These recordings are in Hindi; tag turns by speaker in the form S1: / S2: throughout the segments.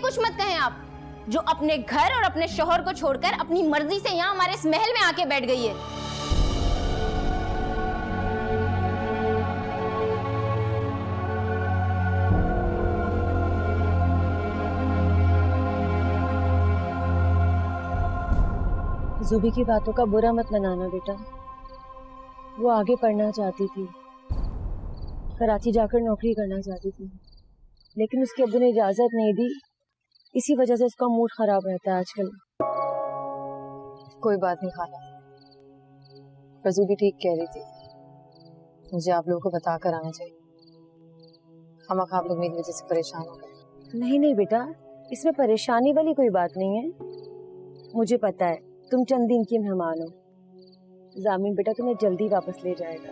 S1: कुछ मत कहें आप, जो अपने घर और अपने शौहर को छोड़कर अपनी मर्जी से यहाँ हमारे इस महल में आके बैठ गई है।
S2: ज़ुबी की बातों का बुरा मत मनाना बेटा। वो आगे पढ़ना चाहती थी, कराची जाकर नौकरी करना चाहती थी, लेकिन उसके अब्बू ने इजाज़त नहीं दी। इसी वजह से उसका मूड खराब रहता है आजकल।
S3: कोई बात नहीं खाला, पर ज़ुबी ठीक कह रही थी, मुझे आप लोगों को बता कर आना चाहिए। हम आप लोग मेरी वजह से परेशान हो गए।
S2: नहीं नहीं बेटा, इसमें परेशानी वाली कोई बात नहीं है। मुझे पता है तुम चंद दिन की मेहमान हो। जामिन बेटा तुम्हें जल्दी वापस ले जाएगा।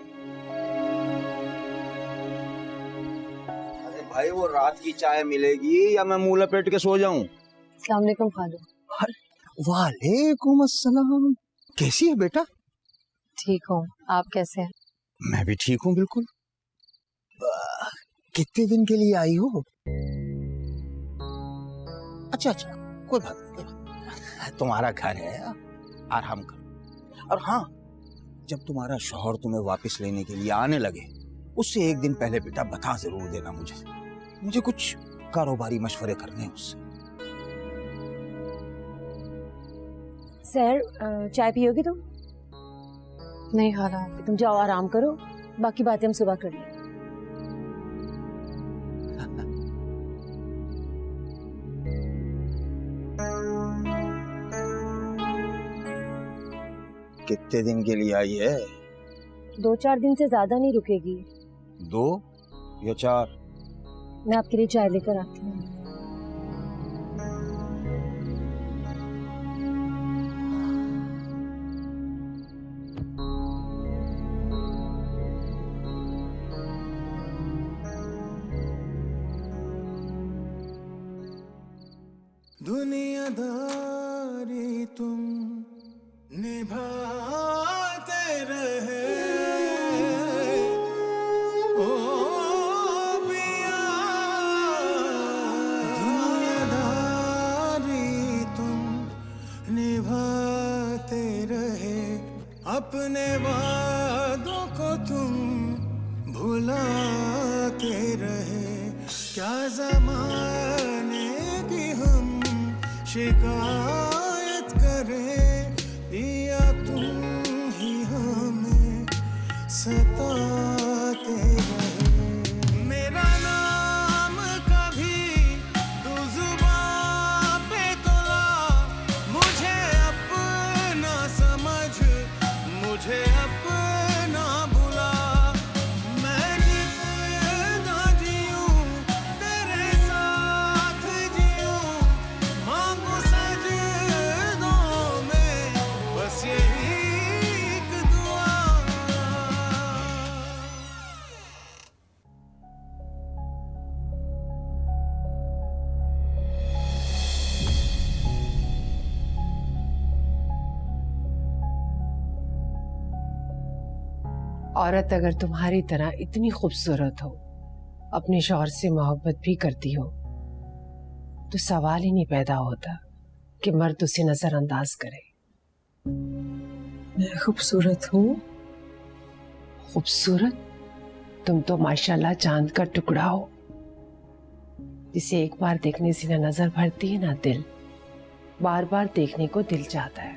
S4: अरे भाई, वो रात की चाय मिलेगी या मैं मुंह लपेट के सो जाऊं?
S3: अस्सलाम वालेकुम खालू।
S4: वालेकुम अस्सलाम। कैसी है बेटा?
S3: ठीक हूँ, आप कैसे हैं?
S4: मैं भी ठीक हूँ बिल्कुल। कितने दिन के लिए आई हो? अच्छा अच्छा, कोई बात नहीं, तुम्हारा घर है, आराम करो। और हाँ, जब तुम्हारा शौहर तुम्हें वापस लेने के लिए आने लगे, उससे एक दिन पहले बेटा बता जरूर देना मुझे कुछ कारोबारी मशवरे करने हैं उससे।
S2: सर, चाय पियोगी तुम?
S3: नहीं खाला।
S2: तुम जाओ आराम करो, बाकी बातें हम सुबह कर लेंगे।
S4: कितने दिन के लिए आई है?
S2: 2-4 दिन से ज्यादा नहीं रुकेगी।
S4: 2 या 4?
S2: मैं आपके लिए चाय लेकर आती हूँ।
S5: दुनियादारी तुम निभाते रहे ओ पिया, दुनियादारी तुम निभाते रहे, अपने वादों को तुम भुलाते रहे। क्या ज़माने की हम शिकायत करें, या तुम ही हमें सताते रहे। मेरा नाम कभी तू जुबां पे तो ला, मुझे अपना समझ, मुझे अपना बुला। मैं जितना जीऊं तेरे साथ जीऊं, मांगू सजदों में बस यही एक दुआ।
S6: औरत अगर तुम्हारी तरह इतनी खूबसूरत हो, अपने शौहर से मोहब्बत भी करती हो, तो सवाल ही नहीं पैदा होता कि मर्द उसे नजरअंदाज करे।
S7: मैं खूबसूरत हूँ?
S6: खूबसूरत? तुम तो माशाल्लाह चांद का टुकड़ा हो, जिसे एक बार देखने से ना नजर भरती है ना दिल, बार बार देखने को दिल चाहता है।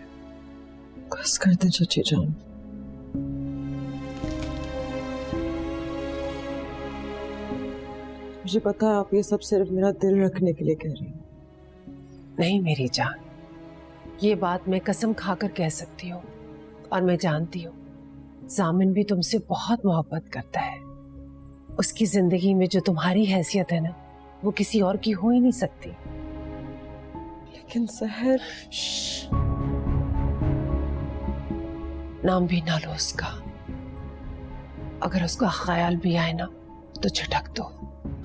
S7: बस कर दे चाची जान। मुझे पता है आप ये सब सिर्फ मेरा दिल रखने के लिए कह रही हैं।
S6: नहीं मेरी जान, ये बात मैं कसम खाकर कह सकती हूँ, और मैं जानती हूँ जामिन भी तुमसे बहुत मोहब्बत करता है। उसकी जिंदगी में जो तुम्हारी हैसियत है ना, वो किसी और की हो ही नहीं सकती।
S7: लेकिन सहर,
S6: नाम भी ना लो उसका। अगर उसका ख्याल भी आए ना तो झटक दो।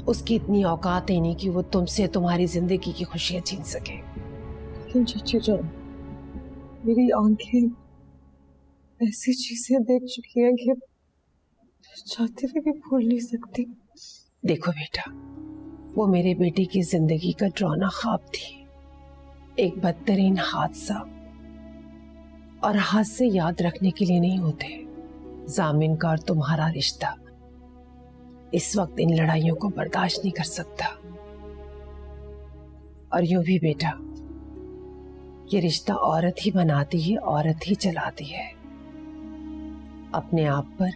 S6: उसकी इतनी औकात ही नहीं कि वो तुमसे तुम्हारी जिंदगी की खुशियां छीन सके।
S7: लेकिन चाची जान, मेरी आंखें ऐसी चीजें देख चुकी हैं कि चाहते हुए भी भूल नहीं सकती।
S6: देखो बेटा, वो मेरे बेटे की जिंदगी का डरावना ख्वाब थी, एक बदतरीन हादसा। और हादसे याद रखने के लिए नहीं होते। जामिन का और तुम्हारा रिश्ता इस वक्त इन लड़ाइयों को बर्दाश्त नहीं कर सकता। और यूं भी बेटा, ये रिश्ता औरत ही बनाती है, औरत ही चलाती है। अपने आप पर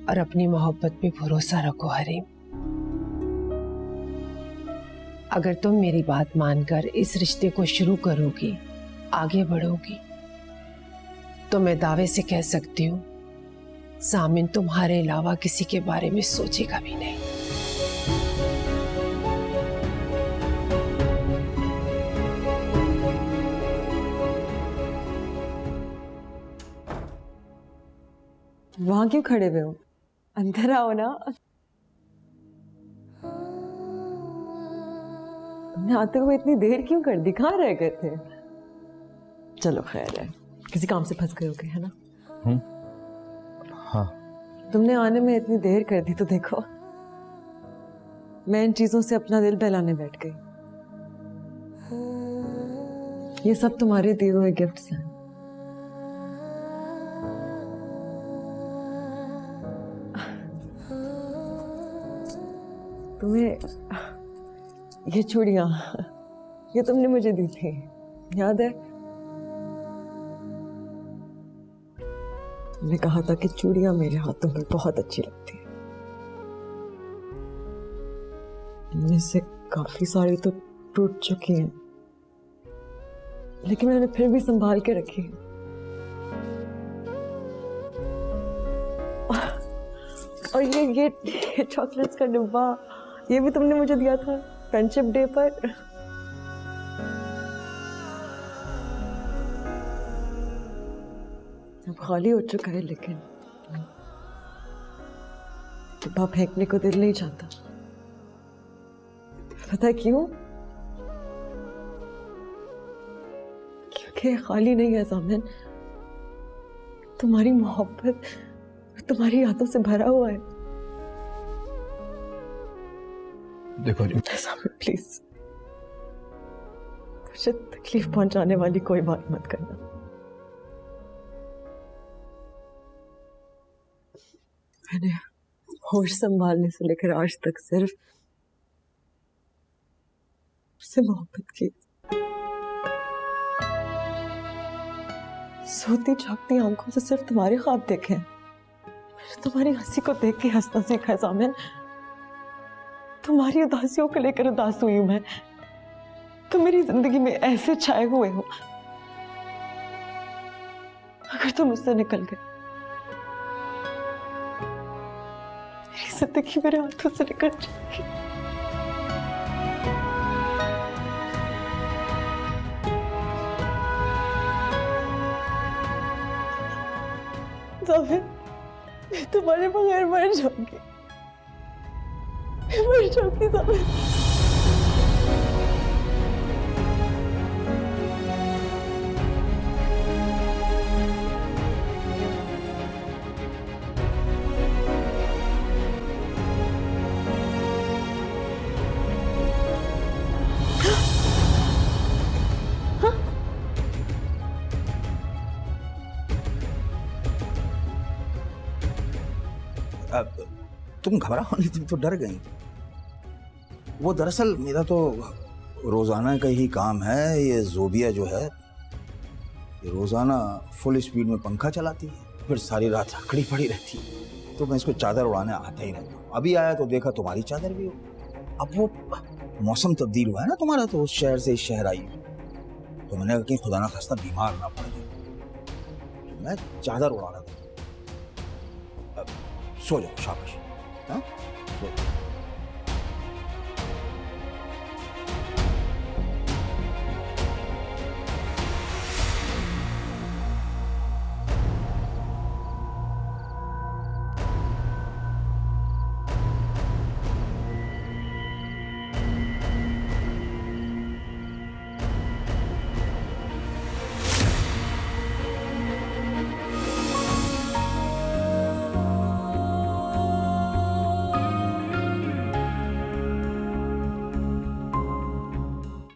S6: और अपनी मोहब्बत पे भरोसा रखो हरीम। अगर तुम मेरी बात मानकर इस रिश्ते को शुरू करोगी, आगे बढ़ोगी, तो मैं दावे से कह सकती हूँ सामिन तुम्हारे अलावा किसी के बारे में सोचेगा भी नहीं।
S7: वहां क्यों खड़े हुए हो? अंदर आओ ना। तुमने आते हुए इतनी देर क्यों कर दी? कहाँ रह गए थे? चलो खैर है, किसी काम से फंस गए होगे, है ना?
S4: हाँ।
S7: तुमने आने में इतनी देर कर दी तो देखो, मैं इन चीजों से अपना दिल बहलाने बैठ गई। ये सब तुम्हारे दिए हुए गिफ्ट्स हैं। तुम्हें ये चूड़ियां, ये तुमने मुझे दी थी, याद है? तुमने कहा था कि चूड़ियां मेरे हाथों में बहुत अच्छी लगती है। इनमें से काफी सारी तो टूट चुकी हैं, लेकिन मैंने फिर भी संभाल के रखी है। और ये चॉकलेट्स का डिब्बा, ये भी तुमने मुझे दिया था फ्रेंडशिप डे पर। अब खाली हो चुका है, लेकिन डिब्बा फेंकने को दिल नहीं चाहता। पता है क्यों? क्योंकि खाली नहीं है जामिन, तुम्हारी मोहब्बत तुम्हारी यादों से भरा हुआ है।
S4: देखो
S7: जामिन प्लीज, मुझे तकलीफ पहुंचाने वाली कोई बात मत करना। मैंने होश संभालने से लेकर आज तक सिर्फ उससे मोहब्बत की। सोती जागती आंखों से सिर्फ तुम्हारे ख्वाब देखे हैं। मैंने तुम्हारी हंसी को देख के हंसना सीखा है जामिन। तुम्हारी उदासियों को लेकर उदास हुई हूं मैं। तुम मेरी जिंदगी में ऐसे छाए हुए हो, अगर तुम मुझसे निकल गए, मेरी जिंदगी मेरे हाथों से निकल जाएगी। जामिन, मैं तुम्हारे बगैर मर जाऊंगी, मैं मर जाऊंगी जामिन।
S4: तुम घबराओ नहीं, तुम तो डर गई। वो दरअसल मेरा तो रोजाना का ही काम है। ये जोबिया जो है, ये रोजाना फुल स्पीड में पंखा चलाती है, फिर सारी रात खड़ी पड़ी रहती है। तो मैं इसको चादर उड़ाने आता ही रहता हूँ। अभी आया तो देखा तुम्हारी चादर भी हो। अब वो मौसम तब्दील हुआ है ना तुम्हारा, तो उस शहर से इस शहर आई, तो मैंने कहा कि खुदा ना खास्ता बीमार ना पड़ जाए, तो मैं चादर उड़ा रहा था। सो जाओ, शाबाश। हाँ, सो जाओ।